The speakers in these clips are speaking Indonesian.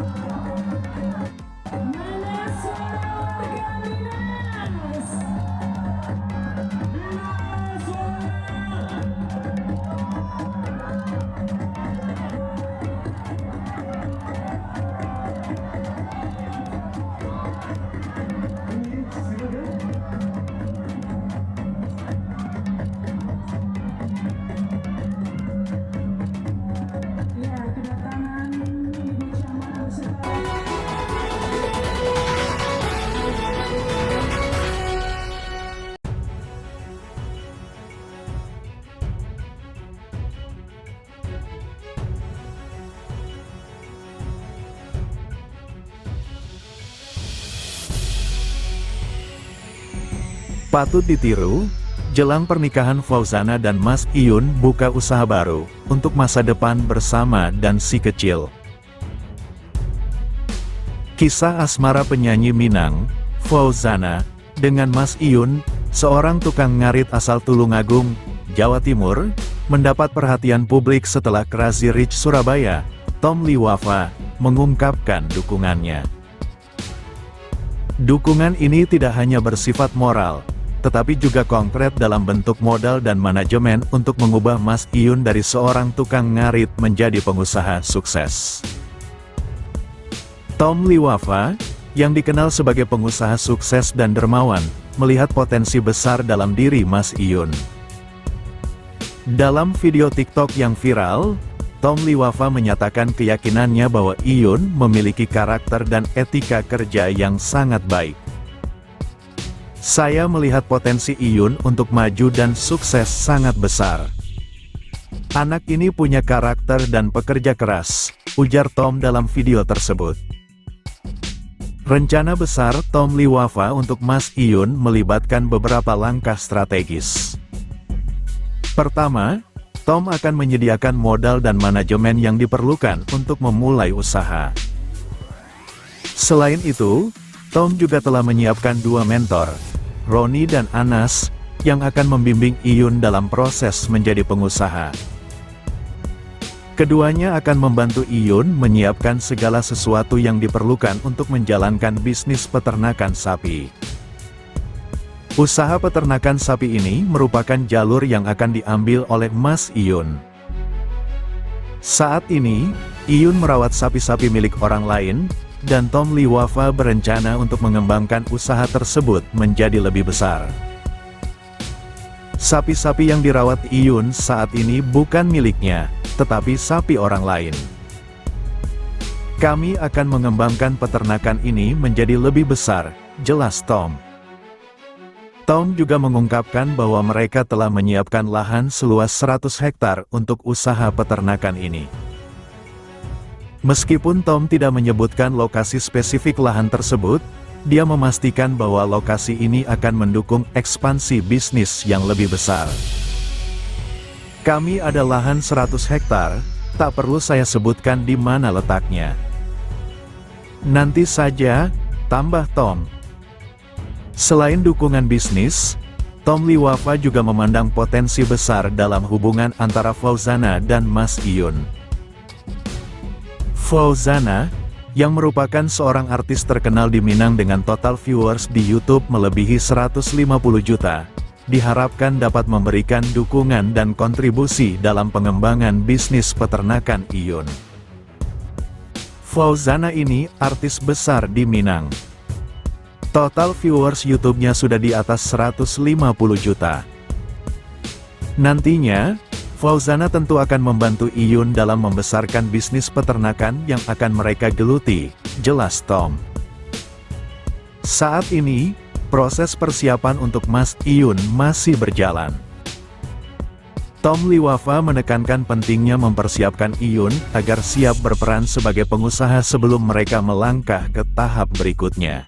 Mana suara warga Minus? Mana suara? Ya, kedatangan Ibu Camat beserta Patut ditiru, jelang pernikahan Fauzana dan Mas Iyun buka usaha baru, untuk masa depan bersama dan si kecil. Kisah asmara penyanyi Minang, Fauzana, dengan Mas Iyun, seorang tukang ngarit asal Tulungagung, Jawa Timur, mendapat perhatian publik setelah Crazy Rich Surabaya, Tom Liwafa, mengungkapkan dukungannya. Dukungan ini tidak hanya bersifat moral, tetapi juga konkret dalam bentuk modal dan manajemen untuk mengubah Mas Iyun dari seorang tukang ngarit menjadi pengusaha sukses. Tom Liwafa, yang dikenal sebagai pengusaha sukses dan dermawan, melihat potensi besar dalam diri Mas Iyun. Dalam video TikTok yang viral, Tom Liwafa menyatakan keyakinannya bahwa Iyun memiliki karakter dan etika kerja yang sangat baik. Saya melihat potensi Iyun untuk maju dan sukses sangat besar. Anak ini punya karakter dan pekerja keras, ujar Tom dalam video tersebut. Rencana besar Tom Liwafa untuk Mas Iyun melibatkan beberapa langkah strategis. Pertama, Tom akan menyediakan modal dan manajemen yang diperlukan untuk memulai usaha. Selain itu, Tom juga telah menyiapkan dua mentor, Roni dan Anas, yang akan membimbing Iyun dalam proses menjadi pengusaha. Keduanya akan membantu Iyun menyiapkan segala sesuatu yang diperlukan untuk menjalankan bisnis peternakan sapi. Usaha peternakan sapi ini merupakan jalur yang akan diambil oleh Mas Iyun. Saat ini, Iyun merawat sapi-sapi milik orang lain, dan Tom Liwafa berencana untuk mengembangkan usaha tersebut menjadi lebih besar. Sapi-sapi yang dirawat Iyun saat ini bukan miliknya, tetapi sapi orang lain. Kami akan mengembangkan peternakan ini menjadi lebih besar, jelas Tom. Tom juga mengungkapkan bahwa mereka telah menyiapkan lahan seluas 100 hektar untuk usaha peternakan ini. Meskipun Tom tidak menyebutkan lokasi spesifik lahan tersebut, dia memastikan bahwa lokasi ini akan mendukung ekspansi bisnis yang lebih besar. Kami ada lahan 100 hektar, tak perlu saya sebutkan di mana letaknya. Nanti saja, tambah Tom. Selain dukungan bisnis, Tom Liwafa juga memandang potensi besar dalam hubungan antara Fauzana dan Mas Iyun. Fauzana, yang merupakan seorang artis terkenal di Minang dengan total viewers di YouTube melebihi 150 juta, diharapkan dapat memberikan dukungan dan kontribusi dalam pengembangan bisnis peternakan Iyun. Fauzana ini artis besar di Minang. Total viewers YouTube-nya sudah di atas 150 juta. Nantinya, Fauzana tentu akan membantu Iyun dalam membesarkan bisnis peternakan yang akan mereka geluti, jelas Tom. Saat ini, proses persiapan untuk Mas Iyun masih berjalan. Tom Liwafa menekankan pentingnya mempersiapkan Iyun agar siap berperan sebagai pengusaha sebelum mereka melangkah ke tahap berikutnya.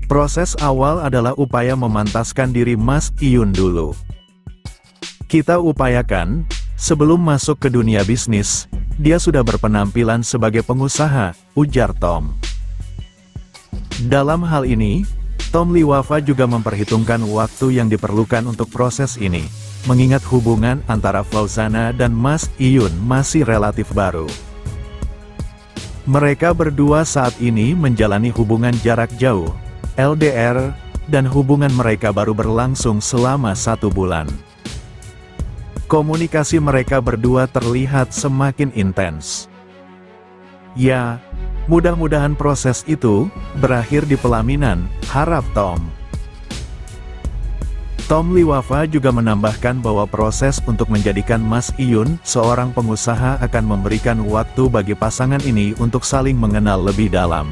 Proses awal adalah upaya memantaskan diri Mas Iyun dulu. Kita upayakan, sebelum masuk ke dunia bisnis, dia sudah berpenampilan sebagai pengusaha, ujar Tom. Dalam hal ini, Tom Liwafa juga memperhitungkan waktu yang diperlukan untuk proses ini, mengingat hubungan antara Fauzana dan Mas Iyun masih relatif baru. Mereka berdua saat ini menjalani hubungan jarak jauh, LDR, dan hubungan mereka baru berlangsung selama 1 bulan. Komunikasi mereka berdua terlihat semakin intens. Ya, mudah-mudahan proses itu berakhir di pelaminan, harap Tom. Tom Liwafa juga menambahkan bahwa proses untuk menjadikan Mas Iyun seorang pengusaha akan memberikan waktu bagi pasangan ini untuk saling mengenal lebih dalam.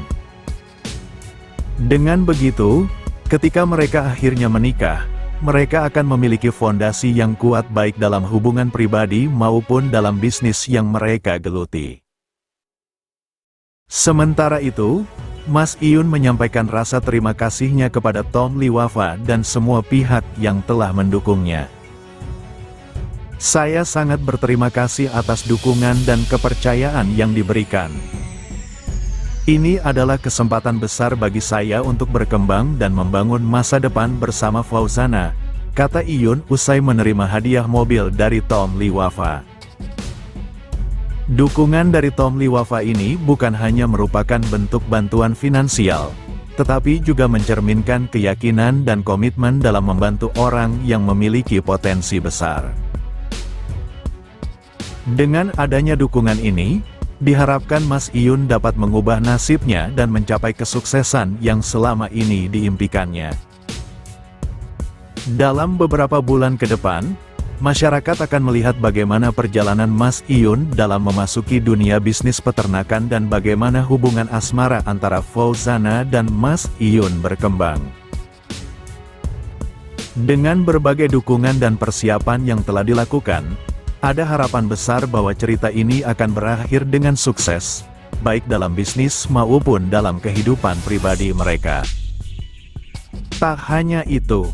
Dengan begitu, ketika mereka akhirnya menikah, mereka akan memiliki fondasi yang kuat baik dalam hubungan pribadi maupun dalam bisnis yang mereka geluti. Sementara itu, Mas Iyun menyampaikan rasa terima kasihnya kepada Tom Liwafa dan semua pihak yang telah mendukungnya. Saya sangat berterima kasih atas dukungan dan kepercayaan yang diberikan. Ini adalah kesempatan besar bagi saya untuk berkembang dan membangun masa depan bersama Fauzana, kata Iyun usai menerima hadiah mobil dari Tom Liwafa. Dukungan dari Tom Liwafa ini bukan hanya merupakan bentuk bantuan finansial, tetapi juga mencerminkan keyakinan dan komitmen dalam membantu orang yang memiliki potensi besar. Dengan adanya dukungan ini, diharapkan Mas Iyun dapat mengubah nasibnya dan mencapai kesuksesan yang selama ini diimpikannya. Dalam beberapa bulan ke depan, masyarakat akan melihat bagaimana perjalanan Mas Iyun dalam memasuki dunia bisnis peternakan dan bagaimana hubungan asmara antara Fauzana dan Mas Iyun berkembang. Dengan berbagai dukungan dan persiapan yang telah dilakukan, ada harapan besar bahwa cerita ini akan berakhir dengan sukses, baik dalam bisnis maupun dalam kehidupan pribadi mereka. Tak hanya itu,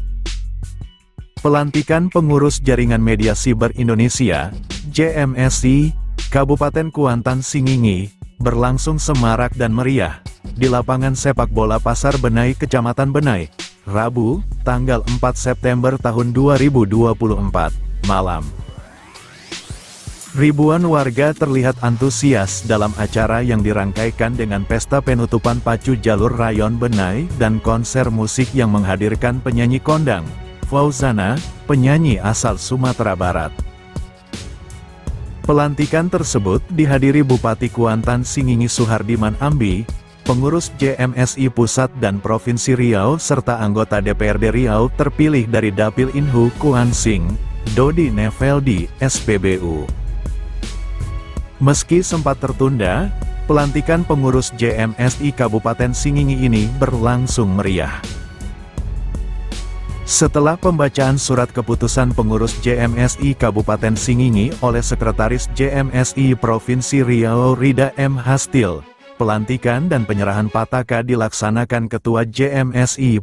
pelantikan pengurus Jaringan Media Siber Indonesia, JMSI, Kabupaten Kuantan Singingi, berlangsung semarak dan meriah, di lapangan sepak bola Pasar Benai, Kecamatan Benai, Rabu, tanggal 4 September tahun 2024, malam. Ribuan warga terlihat antusias dalam acara yang dirangkaikan dengan pesta penutupan pacu jalur rayon Benai dan konser musik yang menghadirkan penyanyi kondang, Fauzana, penyanyi asal Sumatera Barat. Pelantikan tersebut dihadiri Bupati Kuantan Singingi Suhardiman Ambi, pengurus JMSI Pusat dan Provinsi Riau serta anggota DPRD Riau terpilih dari Dapil Inhu Kuansing, Dodi Neveldi, SPBU. Meski sempat tertunda, pelantikan pengurus JMSI Kabupaten Singingi ini berlangsung meriah. Setelah pembacaan surat keputusan pengurus JMSI Kabupaten Singingi oleh Sekretaris JMSI Provinsi Riau Rida M. Hastil, pelantikan dan penyerahan pataka dilaksanakan Ketua JMSI Provinsi